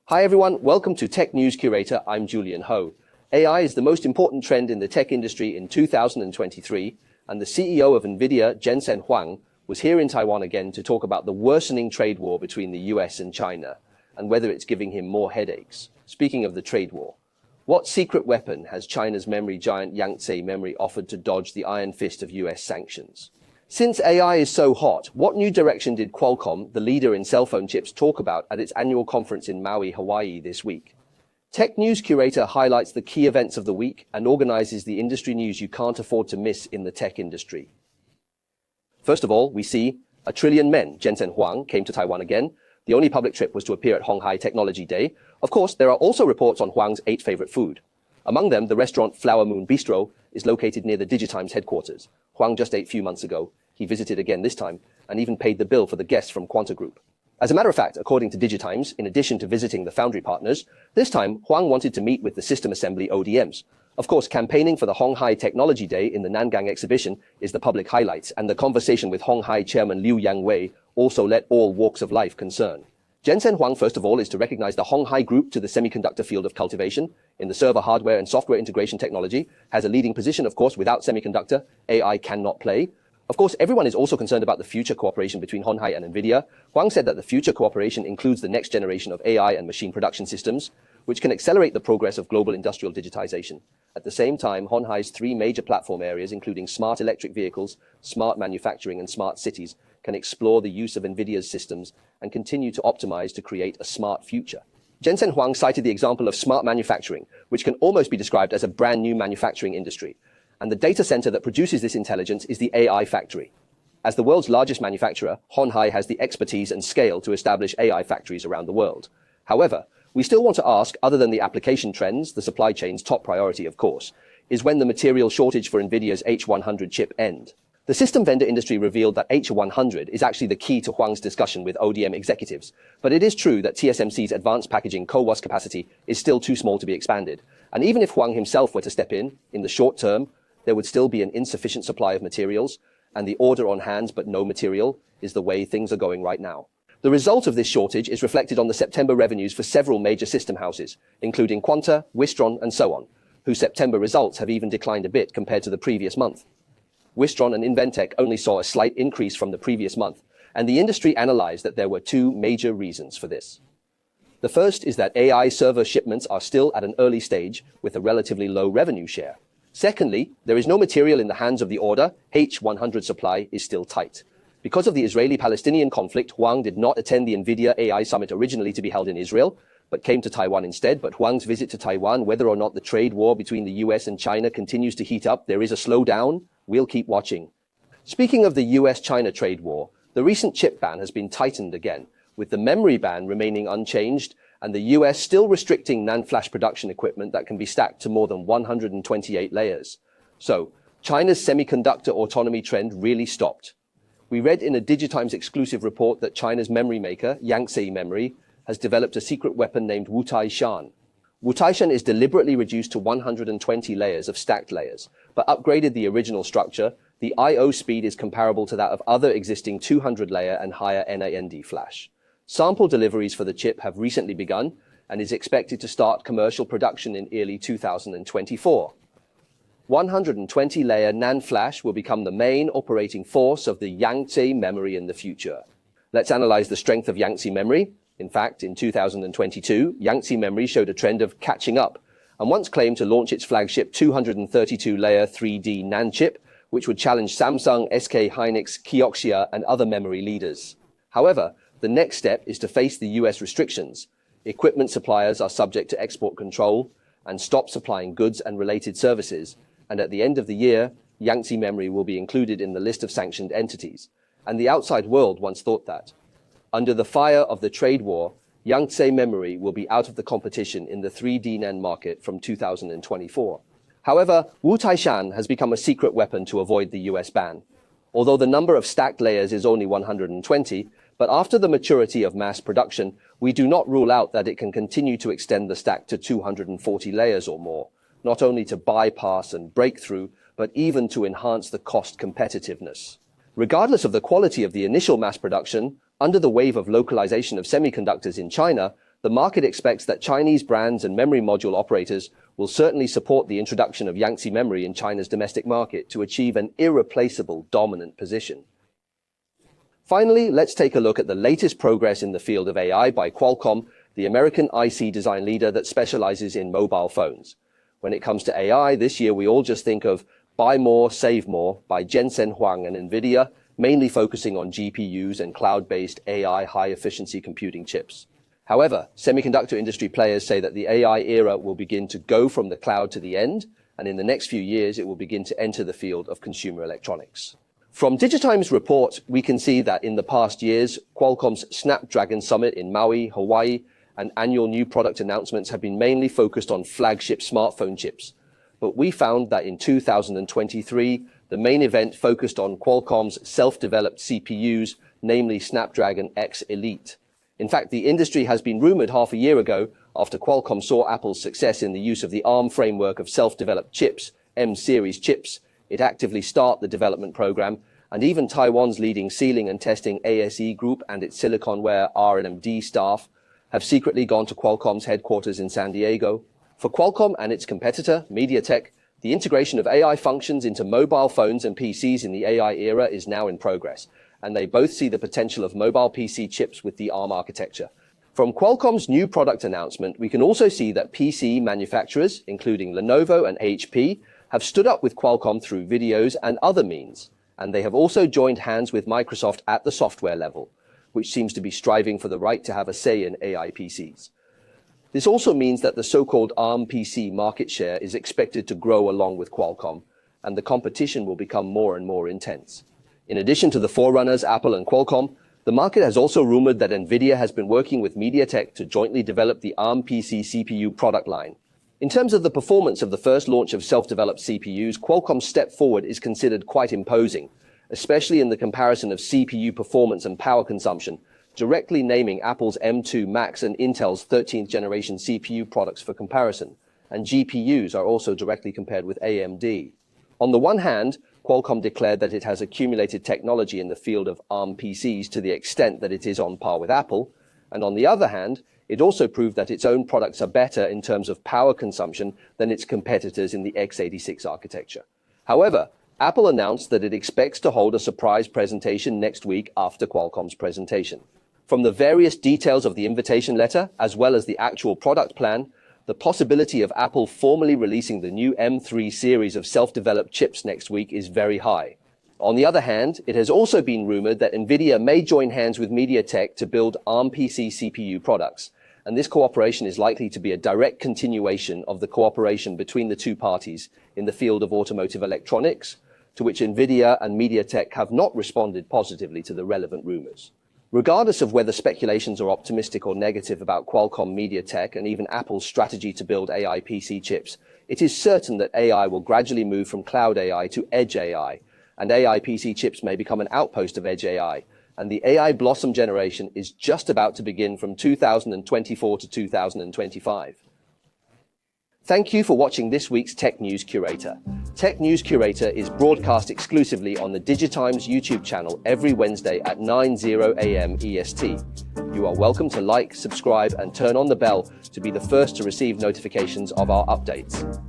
Hi everyone, welcome to Tech News Curator. I'm Julian Ho. AI is the most important trend in the tech industry in 2023, and the CEO of NVIDIA, Jensen Huang, was here in Taiwan again to talk about the worsening trade war between the US and China, and whether it's giving him more headaches. Speaking of the trade war, what secret weapon has China's memory giant Yangtze Memory offered to dodge the iron fist of US sanctions? Since AI is so hot, what new direction did Qualcomm, the leader in cell phone chips, talk about at its annual conference in Maui, Hawaii this week? Tech News Curator highlights the key events of the week and organizes the industry news you can't afford to miss in the tech industry. First of all, we see a trillion men. Jensen Huang came to Taiwan again. The only public trip was to appear at Hong Hai Technology Day. Of course, there are also reports on Huang's 8 favorite food. Among them, the restaurant Flower Moon Bistro is located near the Digitimes headquarters. Huang just ate a few months ago. He visited again this time and even paid the bill for the guests from Quanta Group. As a matter of fact, according to Digitimes, in addition to visiting the foundry partners, this time Huang wanted to meet with the system assembly ODMs. Of course, campaigning for the Hong Hai Technology Day in the Nangang exhibition is the public highlight, and the conversation with Hong Hai chairman Liu Yangwei also let all walks of life concern. Jensen Huang, first of all, is to recognize the Hong Hai Group to the semiconductor field of cultivation in the server hardware and software integration technology, has a leading position. Of course, without semiconductor, AI cannot play. Of course, everyone is also concerned about the future cooperation between Hon Hai and NVIDIA. Huang said that the future cooperation includes the next generation of AI and machine production systems, which can accelerate the progress of global industrial digitization. At the same time, Hon Hai's 3 major platform areas, including smart electric vehicles, smart manufacturing, and smart cities, can explore the use of NVIDIA's systems and continue to optimize to create a smart future. Jensen Huang cited the example of smart manufacturing, which can almost be described as a brand new manufacturing industry. And the data center that produces this intelligence is the AI factory. As the world's largest manufacturer, Hon Hai has the expertise and scale to establish AI factories around the world. However, we still want to ask, other than the application trends, the supply chain's top priority, of course, is when the material shortage for NVIDIA's H100 chip end. The system vendor industry revealed that H100 is actually the key to Huang's discussion with ODM executives, but it is true that TSMC's advanced packaging CoWoS capacity is still too small to be expanded. And even if Huang himself were to step in the short term, there would still be an insufficient supply of materials, and the order on hand but no material is the way things are going right now. The result of this shortage is reflected on the September revenues for several major system houses, including Quanta, Wistron, and so on, whose September results have even declined a bit compared to the previous month. Wistron and Inventec only saw a slight increase from the previous month, and the industry analyzed that there were 2 major reasons for this. The first is that AI server shipments are still at an early stage with a relatively low revenue share. Secondly, there is no material in the hands of the order. H100 supply is still tight. Because of the Israeli-Palestinian conflict, Huang did not attend the NVIDIA AI Summit originally to be held in Israel, but came to Taiwan instead. But Huang's visit to Taiwan, whether or not the trade war between the US and China continues to heat up, there is a slowdown. We'll keep watching. Speaking of the US-China trade war, the recent chip ban has been tightened again, with the memory ban remaining unchanged and the US still restricting NAND flash production equipment that can be stacked to more than 128 layers. So, China's semiconductor autonomy trend really stopped. We read in a Digitimes exclusive report that China's memory maker, Yangtze Memory, has developed a secret weapon named Wutaishan. Wutaishan is deliberately reduced to 120 layers of stacked layers, but upgraded the original structure. The I/O speed is comparable to that of other existing 200-layer and higher NAND flash. Sample deliveries for the chip have recently begun and is expected to start commercial production in early 2024. 120-layer NAND flash will become the main operating force of the Yangtze Memory in the future. Let's analyze the strength of Yangtze Memory. In fact, in 2022, Yangtze Memory showed a trend of catching up and once claimed to launch its flagship 232-layer 3D NAND chip, which would challenge Samsung, SK Hynix, Kioxia, and other memory leaders. However, the next step is to face the US restrictions. Equipment suppliers are subject to export control and stop supplying goods and related services. And at the end of the year, Yangtze Memory will be included in the list of sanctioned entities. And the outside world once thought that. Under the fire of the trade war, Yangtze Memory will be out of the competition in the 3D NAND market from 2024. However, Wutaishan has become a secret weapon to avoid the US ban. Although the number of stacked layers is only 120, but after the maturity of mass production, we do not rule out that it can continue to extend the stack to 240 layers or more, not only to bypass and break through, but even to enhance the cost competitiveness. Regardless of the quality of the initial mass production, under the wave of localization of semiconductors in China, The market expects that Chinese brands and memory module operators will certainly support the introduction of Yangtze memory in China's domestic market to achieve an irreplaceable dominant position. Finally, let's take a look at the latest progress in the field of AI by Qualcomm, the American IC design leader that specializes in mobile phones. When it comes to AI, this year we all just think of Buy More, Save More by Jensen Huang and NVIDIA, mainly focusing on GPUs and cloud-based AI high-efficiency computing chips. However, semiconductor industry players say that the AI era will begin to go from the cloud to the end, and in the next few years it will begin to enter the field of consumer electronics. From Digitime's report, we can see that in the past years, Qualcomm's Snapdragon Summit in Maui, Hawaii, and annual new product announcements have been mainly focused on flagship smartphone chips. But we found that in 2023, the main event focused on Qualcomm's self-developed CPUs, namely Snapdragon X Elite. In fact, the industry has been rumored half a year ago, after Qualcomm saw Apple's success in the use of the ARM framework of self-developed chips, M-series chips, it actively start the development program, and even Taiwan's leading sealing and testing ASE Group and its Siliconware R&D staff have secretly gone to Qualcomm's headquarters in San Diego. For Qualcomm and its competitor, MediaTek, the integration of AI functions into mobile phones and PCs in the AI era is now in progress, and they both see the potential of mobile PC chips with the ARM architecture. From Qualcomm's new product announcement, we can also see that PC manufacturers, including Lenovo and HP, have stood up with Qualcomm through videos and other means, and they have also joined hands with Microsoft at the software level, which seems to be striving for the right to have a say in AI PCs. This also means that the so-called ARM PC market share is expected to grow along with Qualcomm, and the competition will become more and more intense. In addition to the forerunners, Apple and Qualcomm, the market has also rumored that NVIDIA has been working with MediaTek to jointly develop the ARM PC CPU product line. In terms of the performance of the first launch of self-developed CPUs, Qualcomm's step forward is considered quite imposing, especially in the comparison of CPU performance and power consumption, directly naming Apple's M2 Max and Intel's 13th generation CPU products for comparison, and GPUs are also directly compared with AMD. On the one hand, Qualcomm declared that it has accumulated technology in the field of ARM PCs to the extent that it is on par with Apple, and on the other hand, it also proved that its own products are better in terms of power consumption than its competitors in the x86 architecture. However, Apple announced that it expects to hold a surprise presentation next week after Qualcomm's presentation. From the various details of the invitation letter, as well as the actual product plan, the possibility of Apple formally releasing the new M3 series of self-developed chips next week is very high. On the other hand, it has also been rumored that NVIDIA may join hands with MediaTek to build ARM PC CPU products, and this cooperation is likely to be a direct continuation of the cooperation between the two parties in the field of automotive electronics, to which NVIDIA and MediaTek have not responded positively to the relevant rumors. Regardless of whether speculations are optimistic or negative about Qualcomm, MediaTek, and even Apple's strategy to build AI PC chips, it is certain that AI will gradually move from cloud AI to edge AI, and AI PC chips may become an outpost of edge AI, and the AI Blossom generation is just about to begin from 2024 to 2025. Thank you for watching this week's Tech News Curator. Tech News Curator is broadcast exclusively on the Digitimes YouTube channel every Wednesday at 9:00 a.m. EST. You are welcome to like, subscribe, and turn on the bell to be the first to receive notifications of our updates.